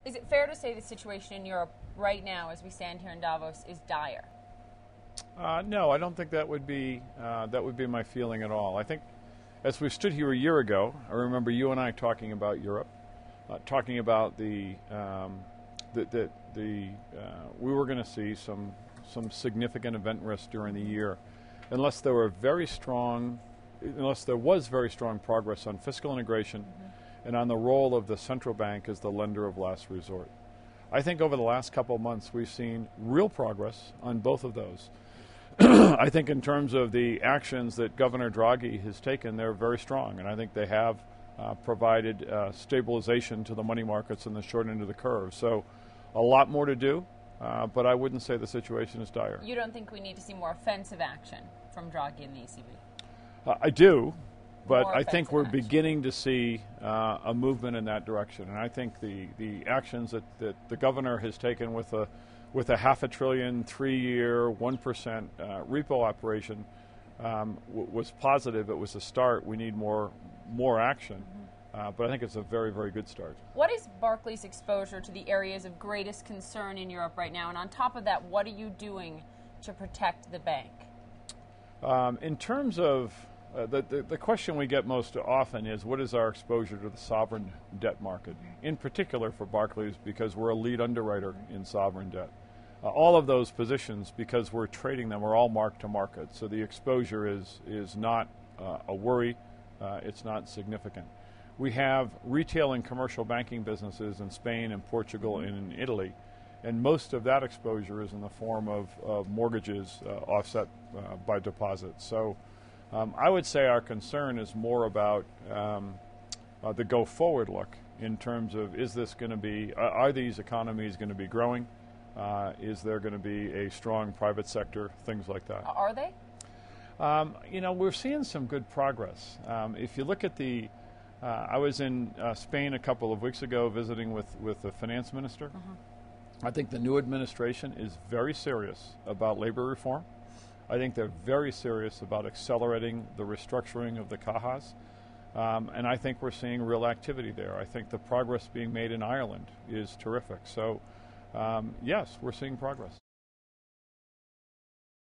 Is it fair to say the situation in Europe right now, as we stand here in Davos, is dire? No, I don't think that would be my feeling at all. I think, as we stood here a year ago, I remember you and I talking about Europe, talking about we were going to see some significant event risk during the year, unless there was very strong progress on fiscal integration. And on the role of the central bank as the lender of last resort. I think over the last couple of months we've seen real progress on both of those. I think in terms of the actions that Governor Draghi has taken, they're very strong, and I think they have provided stabilization to the money markets in the short end of the curve. So a lot more to do, but I wouldn't say the situation is dire. You don't think we need to see more offensive action from Draghi and the ECB? I do. But I think we're beginning to see a movement in that direction, and I think the actions that the governor has taken with a $500 billion, 3-year, 1% repo operation was positive. It was a start. We need more action, but I think it's a very, very good start. What is Barclays' exposure to the areas of greatest concern in Europe right now? And on top of that, what are you doing to protect the bank? In terms of the question we get most often is, what is our exposure to the sovereign debt market, in particular for Barclays, because we're a lead underwriter in sovereign debt. All of those positions, because we're trading them, are all mark to market, so the exposure is not a worry, it's not significant. We have retail and commercial banking businesses in Spain and Portugal and in Italy, and most of that exposure is in the form of mortgages offset by deposits. So I would say our concern is more about the go-forward look in terms of, is this going to be, are these economies going to be growing? Is there going to be a strong private sector? Things like that. Are they? We're seeing some good progress. If you look at I was in Spain a couple of weeks ago visiting with the finance minister. I think the new administration is very serious about labor reform. I think they're very serious about accelerating the restructuring of the cajas, and I think we're seeing real activity there. I think the progress being made in Ireland is terrific. So, yes, we're seeing progress.